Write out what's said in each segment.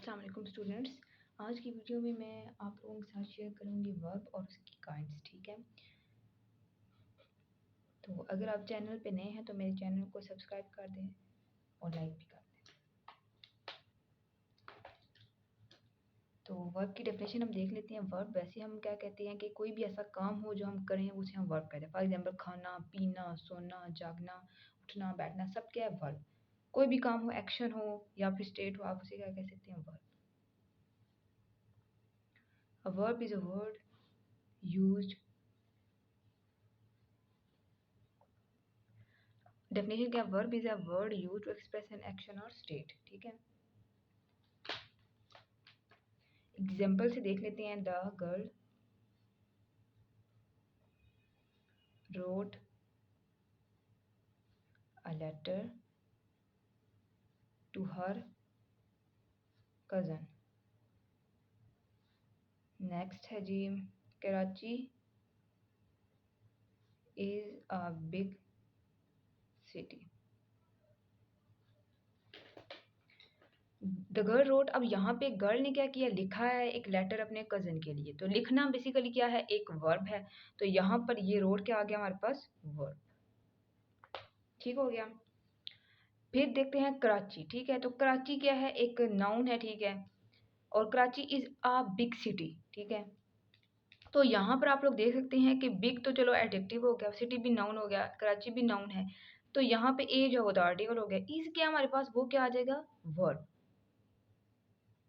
अस्सलाम वालेकुम स्टूडेंट्स। आज की वीडियो में मैं आप लोगों के साथ शेयर करूंगी वर्ब और उसकी काइंड्स। ठीक है, तो अगर आप चैनल पे नए हैं तो मेरे चैनल को सब्सक्राइब कर दें और लाइक भी कर दें। तो वर्ब की डेफिनेशन हम देख लेते हैं। वर्ब वैसे हम क्या कहते हैं कि कोई भी ऐसा काम हो जो हम करें उसे हम वर्ब कहते हैं। फॉर एग्जाम्पल खाना पीना सोना जागना उठना बैठना सब क्या है, वर्ब। कोई भी काम हो, एक्शन हो या फिर स्टेट हो, आप उसे क्या कह सकते हैं, verb. A verb is a word used। Definition क्या, verb is a word use to express an action और स्टेट। ठीक है, एग्जाम्पल से देख लेते हैं। The girl wrote a letter to her cousin. Next है जी, Karachi is a big city. The girl wrote, अब यहाँ पे गर्ल ने क्या किया, लिखा है एक लेटर अपने कज़न के लिए। तो लिखना बेसिकली क्या है, एक वर्ब है। तो यहाँ पर ये रोट क्या आ गया हमारे पास, वर्ब। ठीक हो गया। फिर देखते हैं कराची। ठीक है, तो कराची क्या है, एक नाउन है। ठीक है, और Karachi is a big city. ठीक है, तो यहाँ पर आप लोग देख सकते हैं कि बिग तो चलो एडजेक्टिव हो गया, सिटी भी नाउन हो गया, कराची भी नाउन है। तो यहाँ पे ए जो होता है आर्टिकल हो गया, इज क्या हमारे पास, वो क्या आ जाएगा, वर्ब।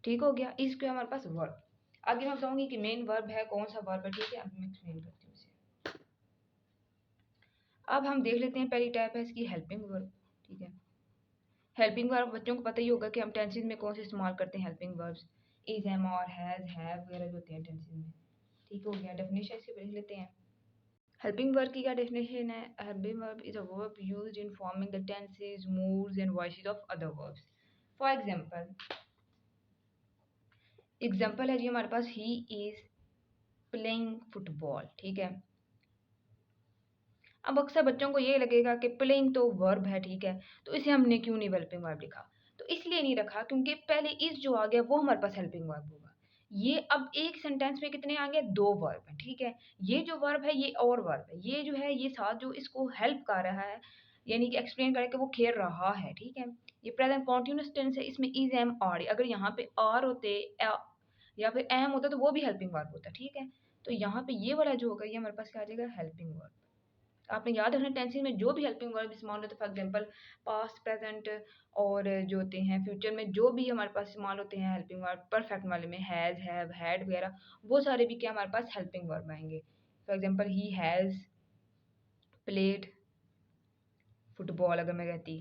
ठीक हो गया, इज क्या हमारे पास, वर्ब। आगे मैं बताऊंगी कि मेन वर्ब है कौन सा वर्ब है। ठीक है, अब मैं एक्सप्लेन करती हूँ इसे। अब हम देख लेते हैं, पहली टाइप है इसकी हेल्पिंग वर्ब। ठीक है, हेल्पिंग वर्ब बच्चों को पता ही होगा कि हम टेंसेज में कौन से इस्तेमाल करते हैं, हेल्पिंग वर्ब्स। इज, एम, और, हैज, हैव वगैरह जो होते हैं टेंसेज में। ठीक हो गया, डेफिनेशन इसके देख लेते हैं। हेल्पिंग वर्ब की क्या डेफिनेशन है, helping verb is a verb used in forming the tenses moods and voices of other verbs. For example, example है जी हमारे पास, ही इज प्लेइंग फुटबॉल। ठीक है, अब अक्सर बच्चों को ये लगेगा कि प्लेइंग तो वर्ब है। ठीक है, तो इसे हमने क्यों नहीं हेल्पिंग वर्ब लिखा, तो इसलिए नहीं रखा क्योंकि पहले इज जो आ गया वो हमारे पास हेल्पिंग वर्ब होगा। ये अब एक सेंटेंस में कितने आ गए, दो वर्ब है। ठीक है, ये जो वर्ब है ये और वर्ब है, ये जो है ये साथ जो इसको हेल्प कर रहा है, यानी कि एक्सप्लेन करे कि वो खेल रहा है। ठीक है, ये प्रेजेंट कॉन्टिन्यूस टेंस है, इसमें इज, एम, आर। अगर यहाँ पे आर होते या फिर एम होता तो वो भी हेल्पिंग वर्ब होता। ठीक है, तो यहाँ पे ये वाला जो होगा ये हमारे पास क्या आ जाएगा, हेल्पिंग वर्ब। आपने याद रखना, टेंसेज में जो भी हेल्पिंग वर्ब इस्तेमाल होते हैं, फॉर एग्जांपल पास्ट प्रेजेंट और जो होते हैं फ्यूचर में जो भी हमारे पास इस्तेमाल होते हैं हेल्पिंग वर्ब, परफेक्ट वाले में हैज़, हैव, हैड वगैरह, वो सारे भी क्या हमारे पास हेल्पिंग वर्ब आएंगे। For example he has played football, अगर मैं कहती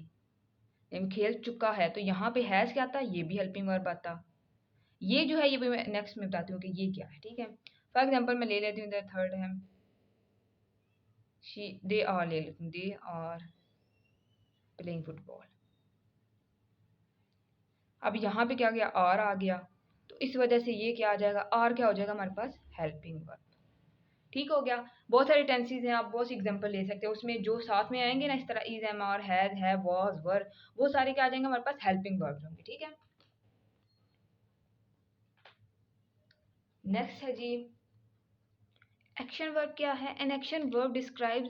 यानी खेल चुका है, तो यहाँ पे हैज़ क्या आता, ये भी हेल्पिंग वर्ब आता। ये जो है ये भी मैं नेक्स्ट में बताती हूँ कि ये क्या है। ठीक है, फॉर एग्जाम्पल मैं ले लेती हूँ, थर्ड है दे आर, ले लेती हूँ, दे आर प्लेइंग फुटबॉल। अब यहाँ पे क्या गया, आर आ गया, तो इस वजह से ये क्या आ जाएगा, आर क्या हो जाएगा हमारे पास, हेल्पिंग वर्ब। ठीक हो गया। बहुत सारे टेंसेज हैं, आप बहुत सी एग्जांपल ले सकते हो, उसमें जो साथ में आएंगे ना इस तरह, is, am, are, has, have, was, were, वो सारे क्या आ जाएंगे हमारे पास, हेल्पिंग वर्ब्स होंगे। ठीक है, नेक्स्ट है जी एक्शन वर्ब। क्या है, an action verb describes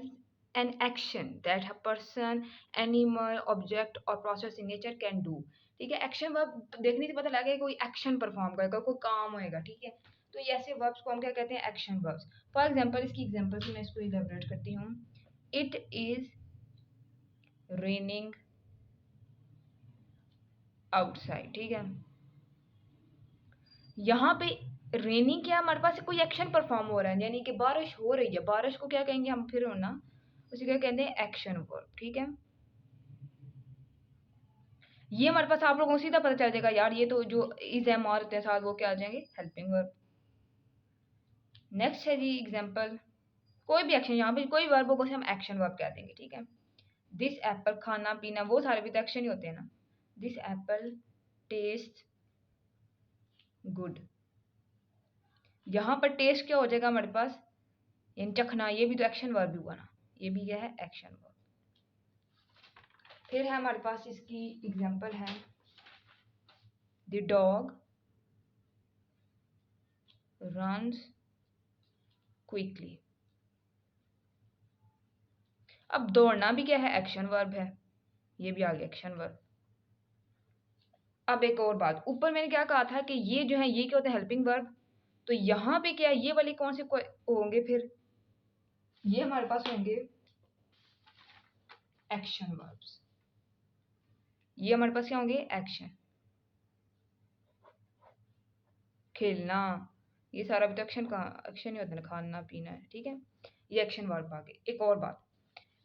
an action that a person, animal, object और process in nature can do. ठीक है, एक्शन वर्ब देखने से पता लगेगा कोई एक्शन परफॉर्म करेगा, कोई काम होएगा। ठीक है, तो ये ऐसे वर्ब्स को हम क्या कहते हैं, एक्शन वर्ब्स। फॉर एग्जांपल, इसकी एग्जांपल से मैं इसको इलैबोरेट करती हूँ। It is raining outside. ठीक है, यहाँ पे रेनिंग क्या हमारे पास कोई एक्शन परफॉर्म हो रहा है, यानी कि बारिश हो रही है, बारिश को क्या कहेंगे हम फिर होना, उसे क्या कहते हैं, एक्शन वर्ब। ठीक है, ये हमारे पास आप लोगों को सीधा पता चल जाएगा यार, ये तो जो इज, एम, आर होते हैं साथ वो क्या आ जाएंगे, हेल्पिंग वर्ब। नेक्स्ट है जी एग्जांपल, कोई भी एक्शन, यहाँ पे कोई वर्ब को हम एक्शन वर्ब कह देंगे। ठीक है, दिस एप्पल, खाना पीना वो सारे भी तो एक्शन ही होते हैं ना। दिस एप्पल टेस्ट गुड, यहाँ पर टेस्ट क्या हो जाएगा हमारे पास, यानी चखना, ये भी तो एक्शन वर्ब भी हुआ ना, ये भी क्या है, एक्शन वर्ब। फिर है हमारे पास इसकी एग्जांपल है, द डॉग रन्स क्विकली। अब दौड़ना भी क्या है, एक्शन वर्ब है, ये भी आ गया एक्शन वर्ब। अब एक और बात, ऊपर मैंने क्या कहा था कि ये जो है ये क्या होता है, हेल्पिंग वर्ब। तो यहाँ पे क्या है, ये वाले कौन से होंगे फिर, ये हमारे पास होंगे एक्शन वर्ब्स। ये हमारे पास क्या होंगे, एक्शन, खेलना, ये सारा भी तो एक्शन का एक्शन ही होता है ना, खाना पीना है, ठीक है, ये एक्शन वर्ब आ गए। एक और बात,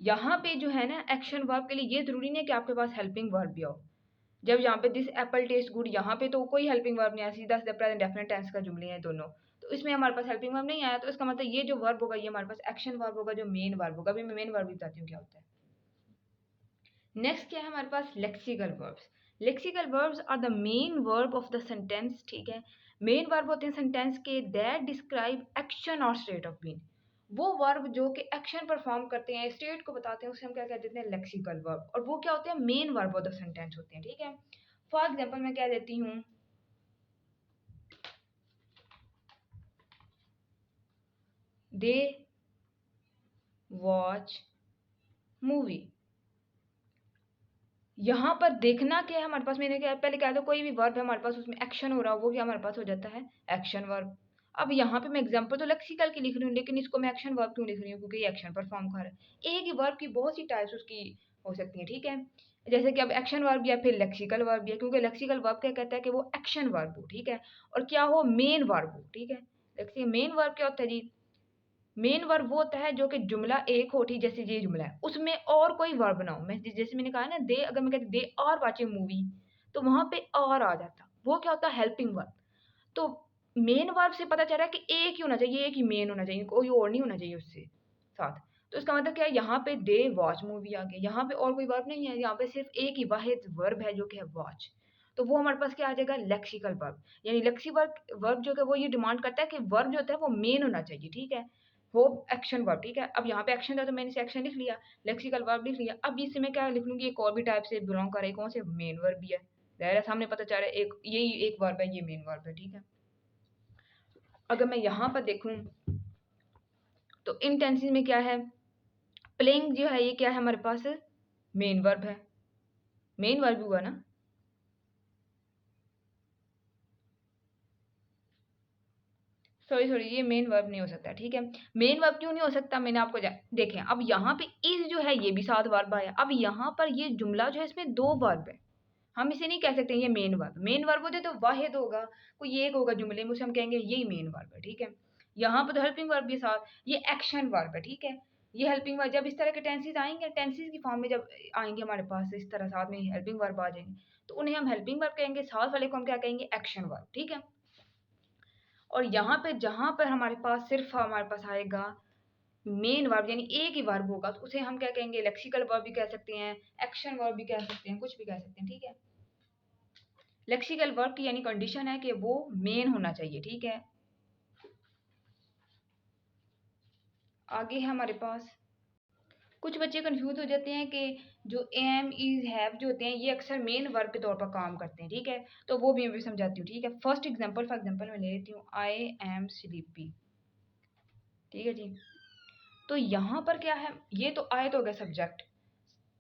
यहाँ पे जो है ना एक्शन वर्ब के लिए ये जरूरी नहीं है कि आपके पास हेल्पिंग वर्ब भी हो। जब यहाँ पे दिस एप्पल टेस्ट गुड, यहाँ पे तो कोई हेल्पिंग वर्ब नहीं आया, सीधा सीधा प्रेजेंट डेफिनेट टेंस का जुमले हैं दोनों, तो इसमें हमारे पास हेल्पिंग वर्ब नहीं आया, तो इसका मतलब ये जो वर्ब होगा ये हमारे पास एक्शन वर्ब होगा, जो मेन वर्ब होगा। अभी मैं मेन वर्ब भी बताती हूँ क्या होता है। नेक्स्ट क्या है हमारे पास, lexical verbs. Lexical verbs are the main verb of the sentence, ठीक है, मेन वर्ब होते हैं सेंटेंस के, दैट डिस्क्राइब एक्शन और स्टेट ऑफ बीइंग। वो वर्ब जो कि एक्शन परफॉर्म करते हैं, स्टेट को बताते हैं, उसे हम क्या कहते हैं, लेक्सिकल वर्ब। और वो क्या होते हैं, main verb of the sentence होते हैं, ठीक है। फॉर एग्जाम्पल मैं क्या देती हूँ, दे वॉच मूवी। यहाँ पर देखना क्या है हमारे पास, मैंने क्या पहले कहा था, कोई भी वर्ब है हमारे पास उसमें एक्शन हो रहा हो, वो क्या हमारे पास हो जाता है, एक्शन वर्ब। अब यहाँ पे मैं एग्जांपल तो लेक्सिकल की लिख रही हूँ, लेकिन इसको मैं एक्शन वर्ब क्यों लिख रही हूँ, क्योंकि ये एक्शन परफॉर्म कर रहा है। एक ही वर्ब की बहुत सी टाइप्स उसकी हो सकती है, ठीक है। जैसे कि अब एक्शन वर्ब या फिर लेक्सिकल वर्ब है, क्योंकि लेक्सिकल वर्ब क्या कहता है कि वो एक्शन वर्ब हो, ठीक है, और क्या हो, मेन वर्ब हो, ठीक है। मेन वर्ब क्या होता है जी, मेन वर्ब वो होता है जो कि जुमला एक हो, ठीक, जैसे ये जुमला है, उसमें और कोई वर्ब ना हो। मैं जैसे मैंने कहा ना, दे, अगर मैं कहती दे आर वाचिंग मूवी, तो वहां पे और आ जाता, वो क्या होता है, हेल्पिंग वर्ब। तो मेन वर्ब से पता चल रहा है कि एक ही होना चाहिए, एक ही मेन होना चाहिए, कोई और नहीं होना चाहिए उससे साथ। तो इसका मतलब क्या है, यहाँ पे दे वॉच मूवी आ गया, यहाँ पे और कोई वर्ब नहीं है, यहाँ पे सिर्फ एक ही वाहिद वर्ब है जो कि है वॉच। तो वो हमारे पास क्या आ जाएगा, लेक्सिकल वर्ब। यानी लेक्सिकल वर्ब जो है वो ये डिमांड करता है कि वर्ब जो होता है वो मेन होना चाहिए, ठीक है, वो एक्शन वर्ब, ठीक है। अब यहाँ पे एक्शन था तो मैंने इसे एक्शन लिख लिया, लेक्सिकल वर्ब लिख लिया। अब इससे मैं क्या लिख लूंगी, एक और भी टाइप से बिलोंग कर रही, कौन से, मेन वर्ब भी है, जाहिर है सामने पता चल रहा है, एक यही एक वर्ब है, ये मेन वर्ब है, ठीक है। अगर मैं यहाँ पर देखूं तो इन टेंसेस में क्या है, प्लेइंग जो है ये क्या है हमारे पास, मेन वर्ब है, मेन वर्ब हुआ ना। सॉरी ये मेन वर्ब नहीं हो सकता, ठीक है। मेन वर्ब क्यों नहीं हो सकता, मैंने आपको देखें, अब यहाँ पे इज जो है ये भी साथ वर्ब आया। अब यहाँ पर ये जुमला जो है इसमें दो वर्ब है, हम इसे नहीं कह सकते ये मेन वर्ब। मेन वर्ब होते तो वाहिद होगा, कोई एक होगा जुमले में, उसे हम कहेंगे यही मेन वर्ब है, ठीक है। यहाँ पर तो हेल्पिंग वर्ब के साथ ये एक्शन वर्ब है, ठीक है। ये हेल्पिंग वर्ब जब इस तरह के टेंसेस आएंगे, टेंसेस की फॉर्म में जब आएंगे हमारे पास इस तरह साथ में हेल्पिंग वर्ब आ जाएंगे, तो उन्हें हम हेल्पिंग वर्ब कहेंगे, साथ वाले को हम क्या कहेंगे, एक्शन वर्ब, ठीक है। और यहाँ पे जहाँ पर हमारे पास सिर्फ हमारे पास आएगा मेन वर्ब, यानी एक ही वर्ब होगा, तो उसे हम क्या कहेंगे, लेक्सिकल वर्ब भी कह सकते हैं, एक्शन वर्ब भी कह सकते हैं, कुछ भी कह सकते हैं, ठीक है। लेक्सिकल वर्ब की यानी कंडीशन है कि वो मेन होना चाहिए, ठीक है। आगे है हमारे पास, कुछ बच्चे कंफ्यूज हो जाते हैं कि जो एम इज हैव जो होते हैं ये अक्सर मेन वर्ब के तौर पर काम करते हैं, ठीक है। तो वो भी मैं भी समझाती हूँ, ठीक है। फर्स्ट एग्जांपल फॉर एग्जांपल मैं ले लेती हूँ, आई एम स्लीपी, ठीक है जी। तो यहाँ पर क्या है, ये तो आए तो हो गया सब्जेक्ट,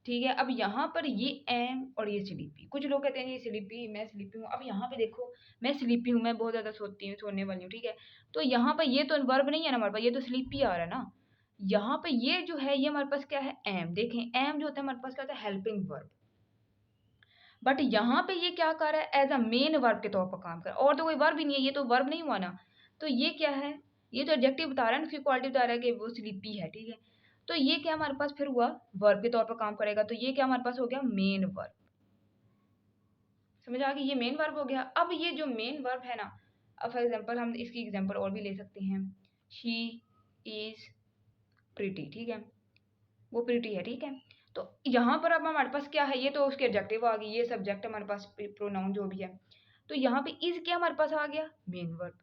ठीक है। अब यहाँ पर ये एम और ये स्लीपी, कुछ लोग कहते हैं ये स्लीपी, मैं स्लीपी हूँ। अब यहाँ पे देखो, मैं स्लीपी हूँ, मैं बहुत ज्यादा सोती हूँ, सोने वाली हूँ, ठीक है। तो यहाँ पर ये तो वर्ब नहीं है ना हमारे पास, ये तो स्लीपी आ रहा है ना। यहाँ पे ये जो है ये हमारे पास क्या है, एम। देखें एम जो होता है हमारे पास क्या होता है, हेल्पिंग वर्ब। बट यहाँ पे ये क्या कर रहा है, एज अ मेन वर्ब के तौर पर काम कर रहा है, और तो कोई वर्ब ही नहीं है, ये तो वर्ब नहीं हुआ ना। तो ये क्या है, ये तो एडजेक्टिव बता रहा है ना, उसकी क्वालिटी बता रहा है कि वो स्लीपी है, ठीक है। तो ये क्या हमारे पास फिर हुआ, वर्ब के तौर पर काम करेगा, तो ये क्या हमारे पास हो गया, मेन वर्ब। समझ आ गई, ये मेन वर्ब हो गया। अब ये जो मेन वर्ब है ना, अब फॉर एग्जांपल हम इसकी एग्जांपल और भी ले सकते हैं, शी इज प्रिटी, ठीक है, वो प्रिटी है, ठीक है। तो यहाँ पर अब हमारे पास क्या है, ये तो उसके एडजेक्टिव आ गई, ये सब्जेक्ट हमारे पास, प्रोनाउन जो भी है। तो यहाँ पे इज क्या हमारे पास आ गया, मेन वर्ब।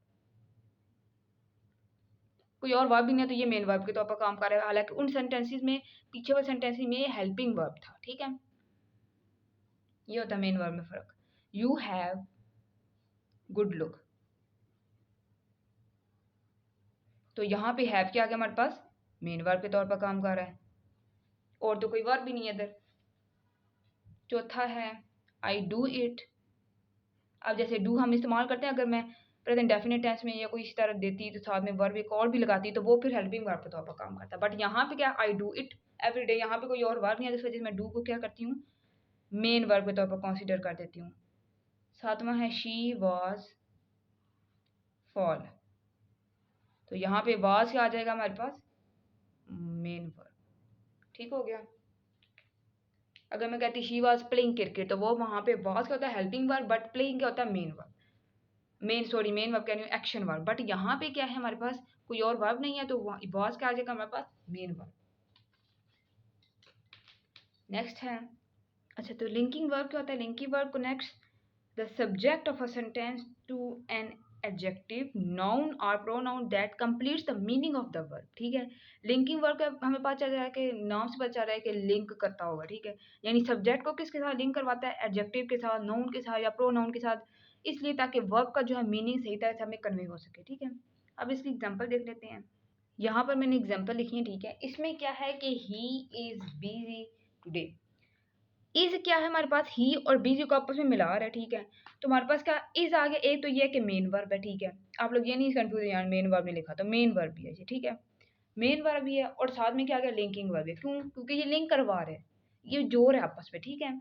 कोई और वर्ब भी नहीं है, तो ये मेन वर्ब के तौर पर काम कर रहा है। हालांकि उन सेंटेंसेस में, पीछे वाले सेंटेंसेस में हेल्पिंग वर्ब था, ठीक है। ये होता है मेन वर्ब में फर्क। यू हैव गुड लुक, तो यहाँ पे हैव क्या आ गया हमारे पास, मेन वर्ब के तौर पर काम कर रहा है, और तो कोई वर्ब भी नहीं है इधर। चौथा है आई डू इट। अब जैसे डू हम इस्तेमाल करते हैं, अगर मैं प्रेजेंट डेफिनेट टेंस में या कोई इस तरह देती तो साथ में वर्ब एक और भी लगाती तो वो फिर हेल्पिंग वर्ब के तौर पर काम करता। बट यहाँ पे क्या, I do it every day, यहाँ पे कोई और वर्ब नहीं है, इस वजह से मैं डू को क्या करती हूँ, मेन वर्ब के तौर पर कंसीडर कर देती हूँ। सातवां है शी वॉज फॉल। तो यहाँ पे वाज क्या आ जाएगा हमारे पास, मेन वर्ब। ठीक हो गया। अगर मैं कहती शी वाज प्लेइंग क्रिकेट, तो वो वहाँ पे वाज क्या होता है, हेल्पिंग वर्ब, बट प्लेइंग क्या होता है, मेन वर्ब। मेन वर्ब कह रही हूँ, एक्शन वर्ब। बट यहाँ पे क्या है, हमारे पास कोई और वर्ब नहीं है, तो वाज क्या आ जाएगा हमारे पास, मेन वर्ब। नेक्स्ट है, अच्छा तो लिंकिंग वर्ब क्या होता है, linking verb connects the subject of a sentence to an adjective, noun or pronoun that completes the meaning of the verb। ठीक है, लिंकिंग वर्ब का हमें पता चल रहा है कि नाम से पता चल रहा है कि लिंक करता होगा। ठीक है, यानी सब्जेक्ट को किसके साथ लिंक करवाता है, एडजेक्टिव के साथ, नाउन के साथ या प्रोनाउन के साथ, इसलिए ताकि वर्ब का जो है मीनिंग सही तरह से हमें कन्वे हो सके। ठीक है, अब इसकी एग्जांपल देख लेते हैं। यहाँ पर मैंने एग्जांपल लिखी है। ठीक है, इसमें क्या है कि he is busy today. Is क्या है हमारे पास, ही और बिजी को आपस में मिला रहा है। ठीक है, तो हमारे पास क्या इज आ गया, एक तो ये है कि मेन वर्ब है। ठीक है, आप लोग ये नहीं कंफ्यूज यार, मेन वर्ब नहीं लिखा तो मेन वर्ब भी है जी। ठीक है, मेन वर्ब भी है और साथ में क्या आ गया, लिंकिंग वर्ब है। क्यों, क्योंकि ये लिंक करवा रहे हैं, ये जोड़ है आपस में। ठीक है,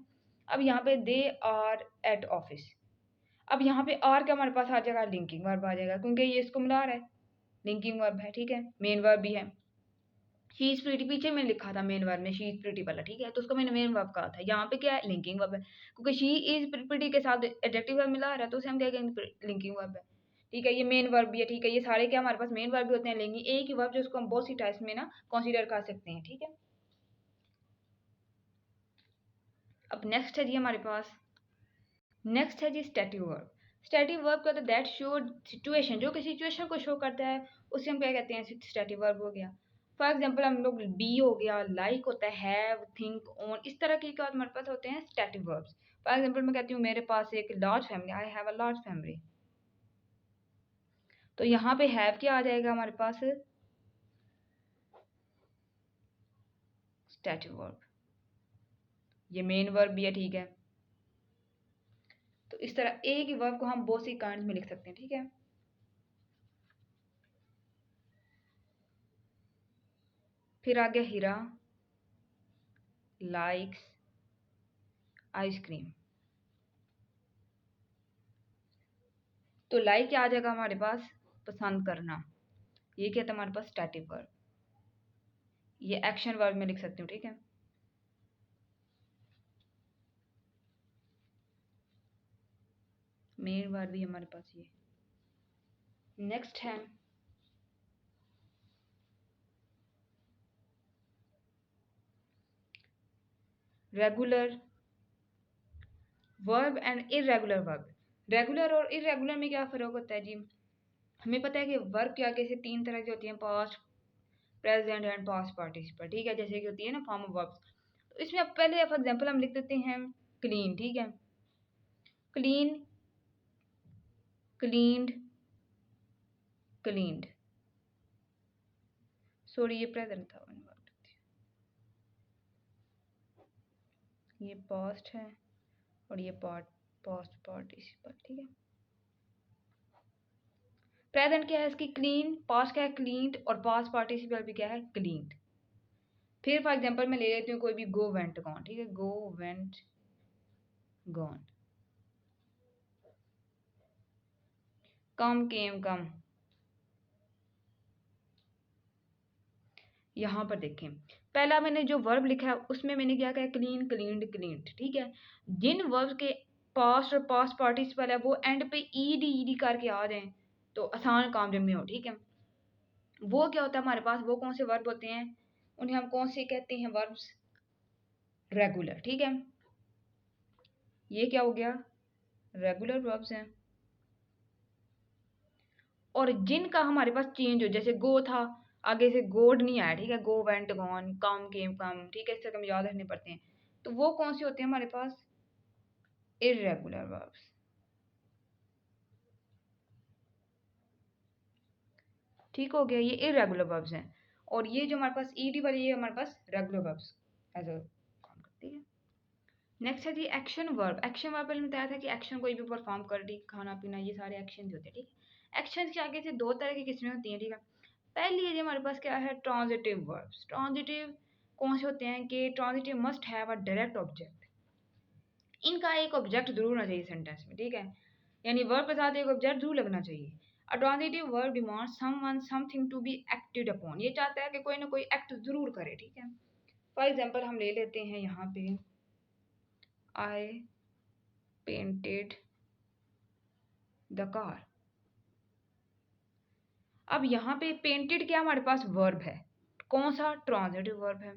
अब यहाँ पे दे आर एट ऑफिस। अब यहाँ पे आर क्या हमारे पास आ जाएगा, लिंकिंग वर्ब आ जाएगा, क्योंकि ये इसको मिला रहा है, लिंकिंग वर्ब है। ठीक है, मेन वर्ब भी है। शी इज प्रीटी पीछे मैंने लिखा था मेन वर्ब में, शी इज प्रीटी वाला। ठीक है, तो उसको मैंने मेन वर्ब कहा था। यहाँ पे क्या है, लिंकिंग वर्ब है, क्योंकि शी इज प्रीटी के साथ एडजेक्टिव वर्ब मिला रहा है, तो उसे हम क्या कहेंगे, लिंकिंग वर्ब है। ठीक है, ये मेन वर्ब भी है। ठीक है, ये सारे क्या हमारे पास मेन वर्ब भी होते हैं, लेकिन एक ही वर्ब जो उसको हम बहुत सी टाइप्स में ना कंसीडर कर सकते हैं। ठीक है, अब नेक्स्ट है जी हमारे पास, नेक्स्ट है जी स्टैटिक वर्ब। स्टैटिक वर्ब का दैट शो सिचुएशन, जो कि सिचुएशन को शो करता है, उसे हम क्या कहते हैं, स्टैटिक वर्ब हो गया। फॉर एग्जाम्पल हम लोग बी हो गया, लाइक होता है, हैव, थिंक, ऑन, इस तरह के क्या हमारे पास होते हैं स्टैटिक वर्ब्स। फॉर एग्जाम्पल मैं कहती हूँ मेरे पास एक large family, I have a large family. तो यहाँ पे हैव क्या आ जाएगा हमारे पास, स्टैटिक वर्ब। ये मेन वर्ब भी है। ठीक है, तो इस तरह एक ही वर्ब को हम बहुत सी काइंड में लिख सकते हैं। ठीक है, फिर आ गया हीरा लाइक्स आइसक्रीम। तो लाइक क्या आ जाएगा हमारे पास, पसंद करना। ये क्या था हमारे पास, स्टैटिक वर्ब। ये एक्शन वर्ब में लिख सकती हूँ। ठीक है, मेन वर्ब भी हमारे पास ये। नेक्स्ट है regular verb and irregular verb. Regular और इरेगुलर में क्या फर्क होता है जी, हमें पता है कि वर्ब के आगे से तीन तरह की होती हैं, past, present and past participle. ठीक है, जैसे कि होती है ना फॉर्म ऑफ वर्ब्स। तो इसमें अब पहले फॉर एग्जांपल हम लिख देते हैं क्लीन। ठीक है, क्लीन, क्लीन्ड, क्लीन्ड। सॉरी ये प्रेजेंट था, ये पास्ट है और ये पास्ट पार्टिसिपल। ठीक है, प्रेजेंट क्या है इसकी, क्लीन, पास्ट क्या है, क्लीन्ड, और पास्ट पार्टिसिपल भी क्या है, क्लीन्ड। फिर फॉर एग्जांपल मैं ले लेती हूँ कोई भी, गो वेंट गॉन। ठीक है, गो वेंट गॉन, कम केम कम। यहाँ पर देखें, पहला मैंने जो वर्ब लिखा है उसमें मैंने क्या कहा, क्लीन, क्लीन्ड, क्लीन्ड। ठीक है, जिन वर्ब के पास्ट और पास्ट पार्टिसिपल है वो एंड पे ईडी करके आ जाएं तो आसान काम जिनमें हो। ठीक है, वो क्या होता है हमारे पास, वो कौन से वर्ब होते हैं, उन्हें हम कौन से कहते हैं, वर्ब्स, रेगुलर। ठीक है, ये क्या हो गया, रेगुलर वर्ब्स हैं। और जिनका हमारे पास चेंज हो, जैसे गो था, आगे से गोड नहीं आया। ठीक है, गो वेंट गॉन, कम केम कम। ठीक है, इससे हम याद रखने पड़ते हैं। तो वो कौन से होते हैं हमारे पास, इरेगुलर वर्ब्स। ठीक हो गया, ये इरेगुलर वर्ब्स हैं। और ये जो हमारे पास ईडी वाली, ये हमारे पास रेगुलर वर्ब्स एज अ काम करती है। नेक्स्ट है जी एक्शन वर्ब। एक्शन वर्ब पहले बताया था कि एक्शन कोई भी परफॉर्म कर रही, खाना पीना, ये सारे एक्शन होते हैं, ठीक है। एक्शन के आगे से दो तरह की किस्में होती हैं, ठीक है। पहली है जी हमारे पास क्या है, ट्रांजिटिव वर्ब्स। ट्रांजिटिव कौन से होते हैं कि transitive must have a direct object. इनका एक ऑब्जेक्ट जरूर होना चाहिए सेंटेंस में, ठीक है, यानी वर्ब के साथ एक ऑब्जेक्ट जरूर लगना चाहिए। A transitive verb demands someone something to be acted upon. ये चाहता है कि कोई ना कोई एक्ट जरूर करे, ठीक है। फॉर एग्जाम्पल हम ले लेते हैं यहाँ पे, आई पेंटेड द कार। अब यहाँ पे पेंटेड क्या हमारे पास वर्ब है, कौन सा, ट्रांजिटिव वर्ब है।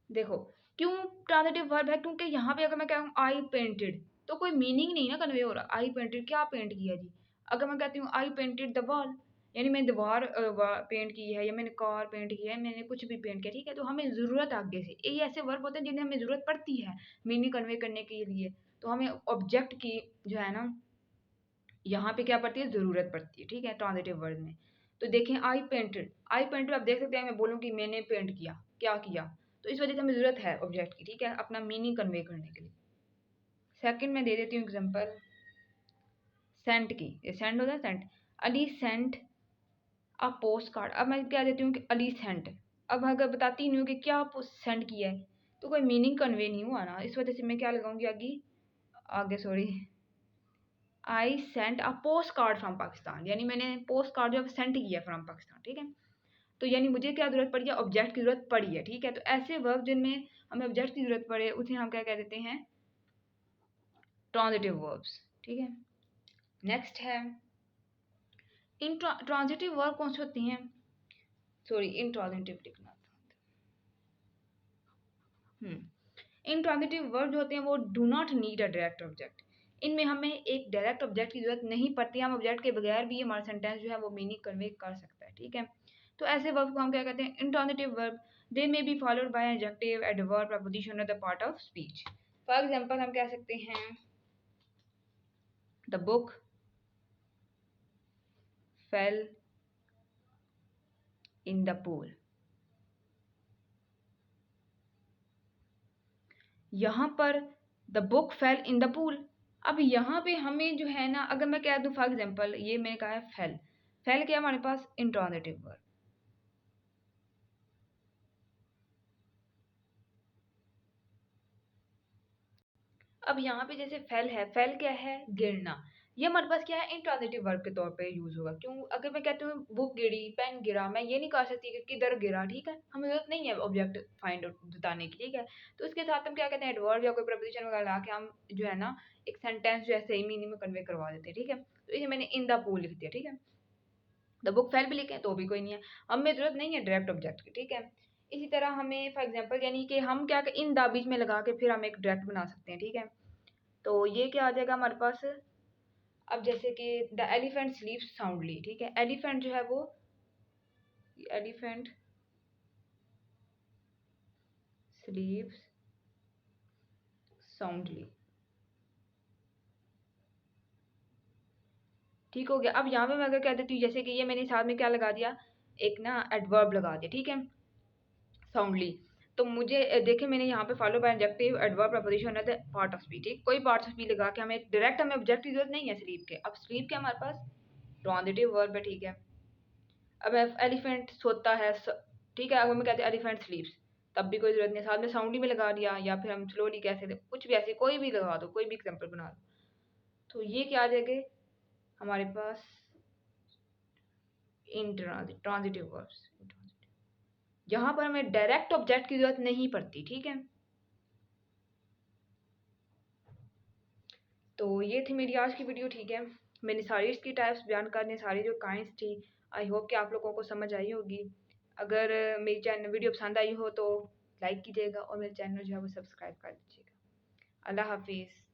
देखो क्यों ट्रांजिटिव वर्ब है, क्योंकि यहाँ पे अगर मैं कहूँ आई पेंटेड तो कोई मीनिंग नहीं ना कन्वे हो रहा। आई पेंटेड क्या पेंट किया जी। अगर मैं कहती हूँ आई पेंटेड द वॉल, यानी मैंने दीवार पेंट की है, या मैंने कार पेंट किया है, मैंने कुछ भी पेंट किया, ठीक है। तो हमें ज़रूरत आगे से, ये ऐसे वर्ब होते हैं जिन्हें हमें ज़रूरत पड़ती है मीनिंग कन्वे करने के लिए, तो हमें ऑब्जेक्ट की जो है ना यहाँ पे क्या पड़ती है, ज़रूरत पड़ती है, ठीक है, ट्रांजिटिव वर्ब में। तो देखें आई पेंटेड, आई पेंटेड आप देख सकते हैं, मैं बोलूँ कि मैंने पेंट किया, क्या किया, तो इस वजह से हमें ज़रूरत है ऑब्जेक्ट की, ठीक है, अपना मीनिंग कन्वे करने के लिए। सेकंड में दे देती हूँ एग्जांपल सेंट की। ये सेंड होता है, sent. Ali sent a postcard. अब मैं क्या देती हूँ कि अली सेंट। अब अगर बताती नहीं हूँ कि क्या सेंड किया है तो कोई मीनिंग कन्वे नहीं हुआ ना, इस वजह से मैं क्या लगाऊंगी आगे, आगे sorry, I sent a post card from Pakistan, यानी मैंने पोस्ट कार्ड जो सेंड किया फ्रॉम पाकिस्तान, ठीक है। तो यानी मुझे क्या जरूरत पड़ी है, ऑब्जेक्ट की जरूरत पड़ी है, ठीक है। तो ऐसे वर्ब जिनमें हमें ऑब्जेक्ट की जरूरत पड़े उसे हम क्या कह देते हैं, ट्रांजिटिव वर्ब्स, ठीक है। नेक्स्ट है इन ट्रांजिटिव वर्ब कौन सी होती हैं, सॉरी इंट्रांजिटिव लिखना था। इंट्रांजिटिव वर्ब जो होते हैं वो do not need a direct object. इनमें हमें एक डायरेक्ट ऑब्जेक्ट की जरूरत नहीं पड़ती, हम ऑब्जेक्ट के बगैर भी हमारा सेंटेंस जो है वो मीनिंग कन्वे कर सकता है, ठीक है। तो ऐसे वर्ब को हम क्या कहते हैं, intransitive verb. They may be followed by adjective, adverb, preposition और the part of speech. For example हम कह सकते हैं the book fell in the pool. यहाँ पर the book fell in the pool. अब यहाँ पे हमें जो है ना, अगर मैं कह दूँ फॉर एग्जांपल, ये मैंने कहा है फेल, फेल क्या हमारे पास, इंट्रांजिटिव वर्ब। अब यहाँ पे जैसे फेल है, फेल क्या है, गिरना, ये हमारे पास क्या है, इंट्रांजिटिव वर्ब के तौर पे यूज होगा। क्यों, अगर मैं कहती हूँ बुक गिरी, पेन गिरा, मैं ये नहीं कह सकती कि किधर गिरा, ठीक है, हमें जरूरत नहीं है ऑब्जेक्ट फाइंड आउट बताने की, ठीक है। तो इसके साथ हम क्या कहते हैं, एडवर्ब या कोई प्रपोजिशन वगैरह ला के हम जो है ना एक सेंटेंस जो है सही मीनिंग में कन्वे करवा देते हैं, ठीक है। तो इसे मैंने इन द पूल लिख दिया, ठीक है। द बुक फेल भी लिखें तो भी कोई नहीं है, हमें जरूरत नहीं है डायरेक्ट ऑब्जेक्ट की, ठीक है। इसी तरह हमें फॉर एग्जांपल यानी कि हम क्या इन द बीच में लगा के फिर हम एक डायरेक्ट बना सकते हैं, ठीक है। तो ये क्या आ जाएगा हमारे पास, अब जैसे कि द एलिफेंट स्लीप्स साउंडली, ठीक है, एलिफेंट जो है वो, एलिफेंट स्लीप्स साउंडली, ठीक हो गया। अब यहाँ पे मैं अगर कह देती हूँ जैसे कि ये मैंने साथ में क्या लगा दिया, एक ना एडवर्ब लगा दिया, ठीक है, साउंडली। तो मुझे देखे मैंने यहाँ पे follow by adjective, adverb, preposition है पार्ट ऑफ स्पीच, ठीक, कोई पार्ट ऑफ स्पीच लगा के हमें डायरेक्ट हमें ऑब्जेक्ट की जरूरत नहीं है स्लीप के। अब स्लीप के हमारे पास ट्रांजिटिव वर्ब है, ठीक है। अब एलिफेंट सोता है, ठीक है, अगर मैं कहते हैं एलिफेंट स्लीप्स, तब भी कोई जरूरत नहीं, साथ में साउंडली में लगा दिया, या फिर हम स्लोली कह सकते, कुछ भी ऐसे कोई भी लगा दो, कोई भी एग्जाम्पल बना दो। तो ये क्या आ जाएगा हमारे पास, इन ट्रांजिटिव वर्ब्स। यहाँ पर हमें डायरेक्ट ऑब्जेक्ट की जरूरत नहीं पड़ती, ठीक है। तो ये थी मेरी आज की वीडियो, ठीक है। मैंने सारी इसकी टाइप्स बयान करने, सारी जो काइंड्स थी, आई होप कि आप लोगों को समझ आई होगी। अगर मेरी चैनल वीडियो पसंद आई हो तो लाइक कीजिएगा और मेरे चैनल जो है वो सब्सक्राइब कर दीजिएगा। अल्लाह हाफिज़।